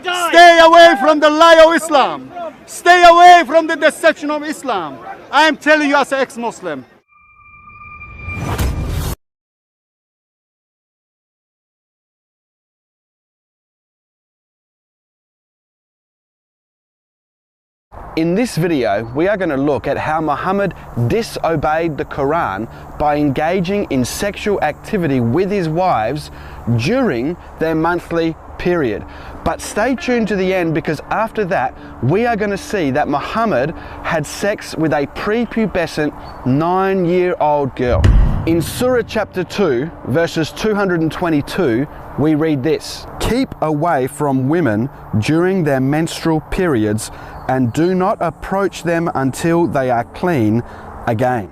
Stay away from the lie of Islam. Stay away from the deception of Islam. I am telling you as an ex-Muslim. In this video, we are going to look at how Muhammad disobeyed the Quran by engaging in sexual activity with his wives during their monthly period. But stay tuned to the end, because after that, we are going to see that Muhammad had sex with a prepubescent 9-year-old girl. In Surah chapter 2, verses 222, we read this: "Keep away from women during their menstrual periods and do not approach them until they are clean again."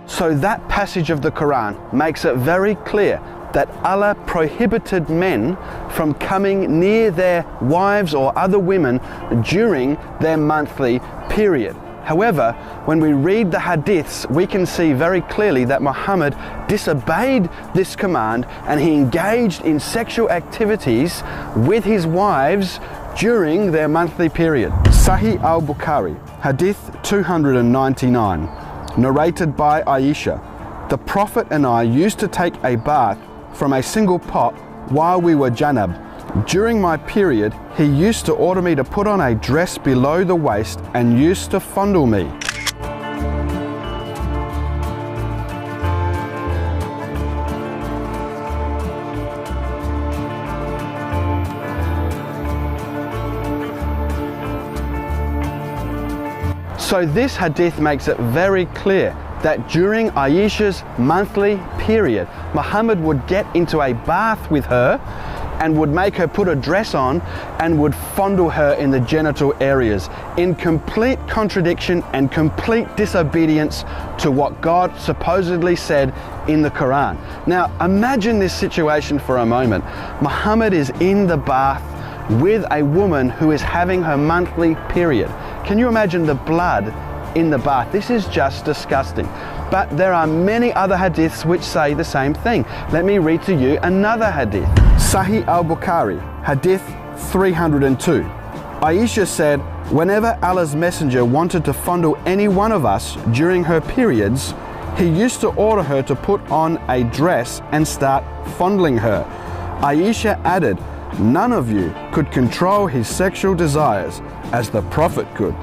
So that passage of the Quran makes it very clear that Allah prohibited men from coming near their wives or other women during their monthly period. However, when we read the hadiths, we can see very clearly that Muhammad disobeyed this command and he engaged in sexual activities with his wives during their monthly period. Sahih al-Bukhari, hadith 299, narrated by Aisha: "The Prophet and I used to take a bath from a single pot while we were janab. During my period, he used to order me to put on a dress below the waist and used to fondle me." So this hadith makes it very clear that during Aisha's monthly period, Muhammad would get into a bath with her and would make her put a dress on and would fondle her in the genital areas, in complete contradiction and complete disobedience to what God supposedly said in the Quran. Now imagine this situation for a moment. Muhammad is in the bath with a woman who is having her monthly period. Can you imagine the blood in the bath? This is just disgusting. But there are many other hadiths which say the same thing. Let me read to you another hadith. Sahih al-Bukhari, hadith 302. Aisha said, "Whenever Allah's messenger wanted to fondle any one of us during her periods, he used to order her to put on a dress and start fondling her." Aisha added, "None of you could control his sexual desires as the Prophet could."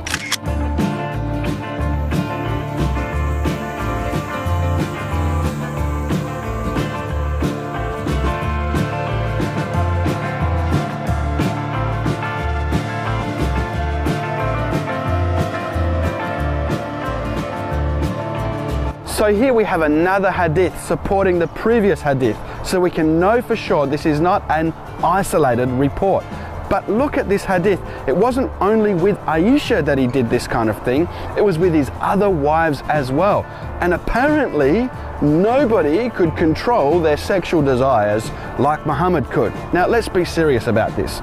So here we have another hadith supporting the previous hadith, so we can know for sure this is not an isolated report. But look at this hadith. It wasn't only with Aisha that he did this kind of thing, it was with his other wives as well. And apparently nobody could control their sexual desires like Muhammad could. Now let's be serious about this.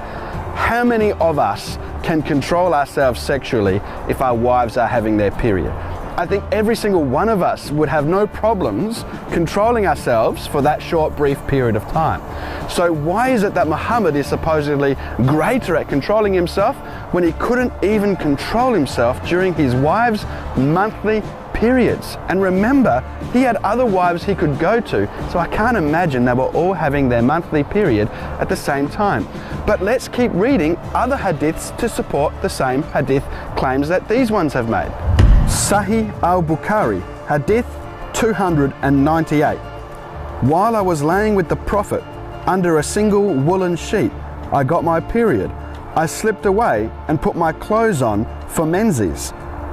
How many of us can control ourselves sexually if our wives are having their period? I think every single one of us would have no problems controlling ourselves for that short, brief period of time. So why is it that Muhammad is supposedly greater at controlling himself when he couldn't even control himself during his wife's monthly periods? And remember, he had other wives he could go to, so I can't imagine they were all having their monthly period at the same time. But let's keep reading other hadiths to support the same hadith claims that these ones have made. Sahih al-Bukhari, hadith 298. While I was laying with the Prophet under a single woolen sheet, I got my period. I slipped away and put my clothes on for menses.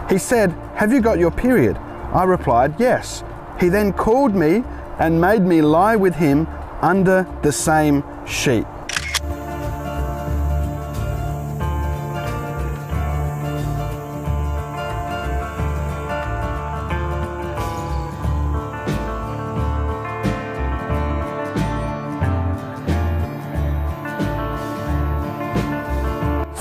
He said, "Have you got your period?" I replied, "Yes." He then called me and made me lie with him under the same sheet.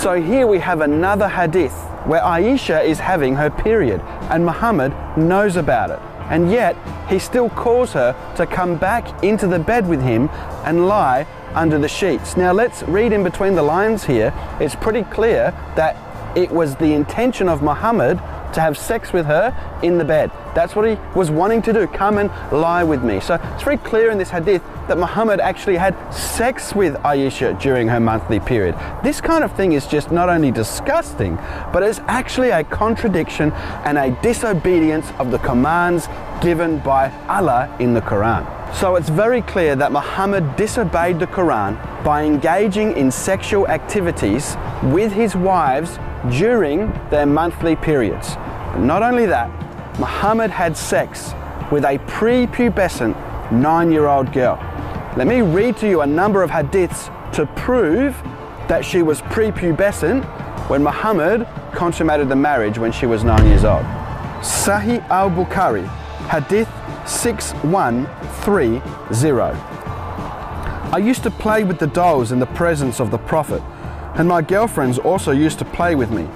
So here we have another hadith where Aisha is having her period and Muhammad knows about it. And yet he still calls her to come back into the bed with him and lie under the sheets. Now let's read in between the lines here. It's pretty clear that it was the intention of Muhammad to have sex with her in the bed. That's what he was wanting to do, come and lie with me. So it's very clear in this hadith that Muhammad actually had sex with Aisha during her monthly period. This kind of thing is just not only disgusting, but it's actually a contradiction and a disobedience of the commands given by Allah in the Quran. So it's very clear that Muhammad disobeyed the Quran by engaging in sexual activities with his wives during their monthly periods. But not only that, Muhammad had sex with a prepubescent 9-year-old girl. Let me read to you a number of hadiths to prove that she was prepubescent when Muhammad consummated the marriage when she was 9 years old. Sahih al-Bukhari, hadith 6130. I used to play with the dolls in the presence of the Prophet, and my girlfriends also used to play with me.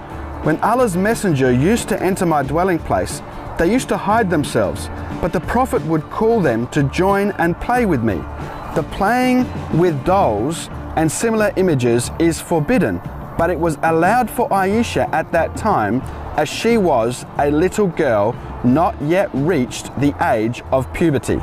When Allah's messenger used to enter my dwelling place, they used to hide themselves, but the Prophet would call them to join and play with me. The playing with dolls and similar images is forbidden, but it was allowed for Aisha at that time, as she was a little girl not yet reached the age of puberty.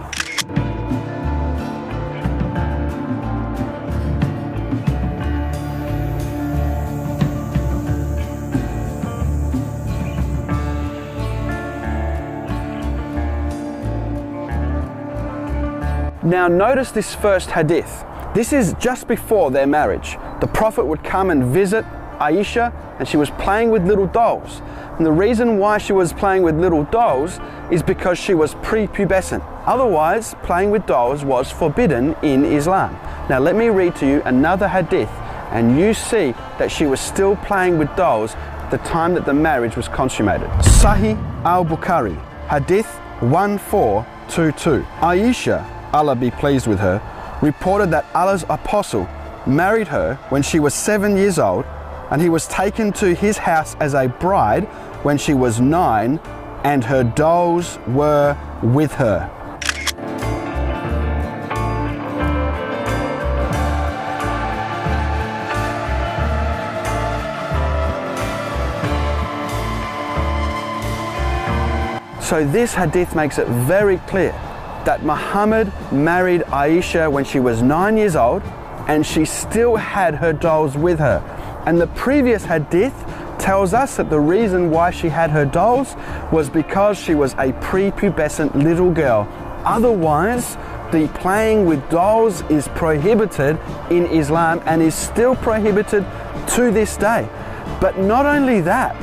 Now notice this first hadith. This is just before their marriage. The Prophet would come and visit Aisha, and she was playing with little dolls. And the reason why she was playing with little dolls is because she was prepubescent. Otherwise, playing with dolls was forbidden in Islam. Now let me read to you another hadith, and you see that she was still playing with dolls at the time that the marriage was consummated. Sahih al-Bukhari, hadith 1422. Aisha, Allah be pleased with her, reported that Allah's apostle married her when she was 7 years old, and he was taken to his house as a bride when she was 9, and her dolls were with her. So this hadith makes it very clear that Muhammad married Aisha when she was 9 years old, and she still had her dolls with her. And the previous hadith tells us that the reason why she had her dolls was because she was a prepubescent little girl. Otherwise, the playing with dolls is prohibited in Islam and is still prohibited to this day. But not only that,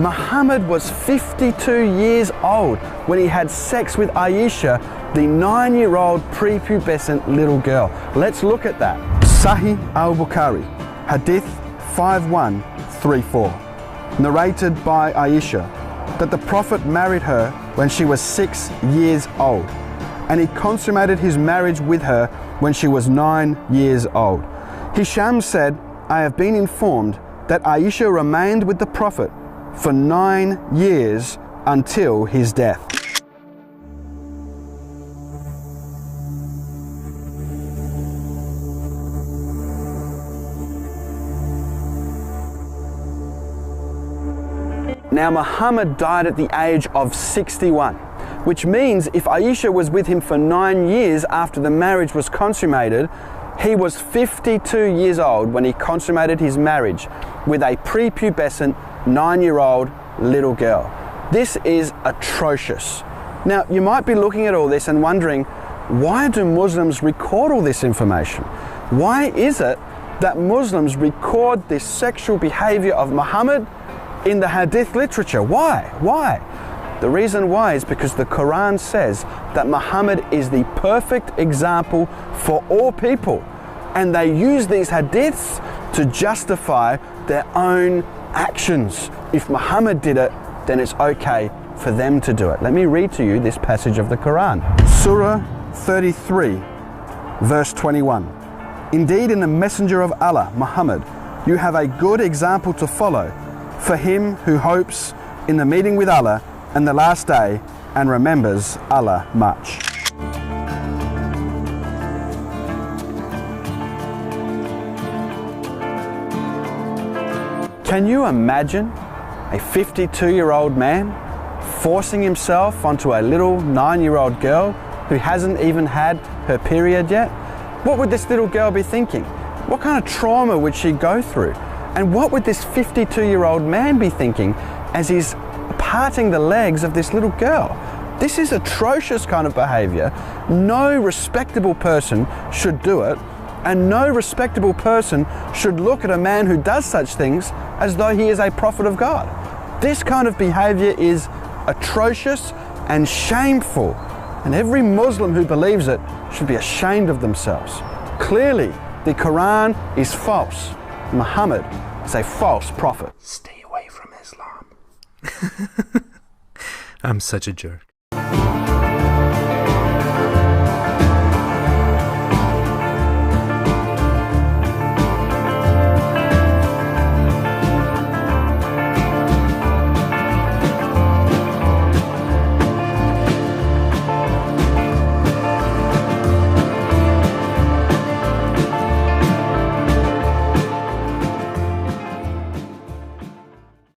Muhammad was 52 years old when he had sex with Aisha, the 9-year-old prepubescent little girl. Let's look at that. Sahih al-Bukhari, hadith 5134. Narrated by Aisha that the Prophet married her when she was 6 years old, and he consummated his marriage with her when she was 9 years old. Hisham said, I have been informed that Aisha remained with the Prophet for 9 years until his death. Now Muhammad died at the age of 61, which means if Aisha was with him for 9 years after the marriage was consummated, he was 52 years old when he consummated his marriage with a prepubescent 9-year-old little girl. This is atrocious. Now you might be looking at all this and wondering, why do Muslims record all this information? Why is it that Muslims record this sexual behavior of Muhammad in the hadith literature? Why? The reason why is because the Quran says that Muhammad is the perfect example for all people, and they use these hadiths to justify their own actions. If Muhammad did it, then it's okay for them to do it. Let me read to you this passage of the Quran. Surah 33, verse 21. Indeed, in the messenger of Allah, Muhammad, You have a good example to follow for him who hopes in the meeting with Allah and the last day and remembers Allah much. Can you imagine a 52-year-old man forcing himself onto a little 9-year-old girl who hasn't even had her period yet? What would this little girl be thinking? What kind of trauma would she go through? And what would this 52-year-old man be thinking as he's parting the legs of this little girl? This is atrocious kind of behavior. No respectable person should do it, and no respectable person should look at a man who does such things as though he is a prophet of God. This kind of behavior is atrocious and shameful, and every Muslim who believes it should be ashamed of themselves. Clearly, the Quran is false. Muhammad is a false prophet. Stay away from Islam. I'm such a jerk.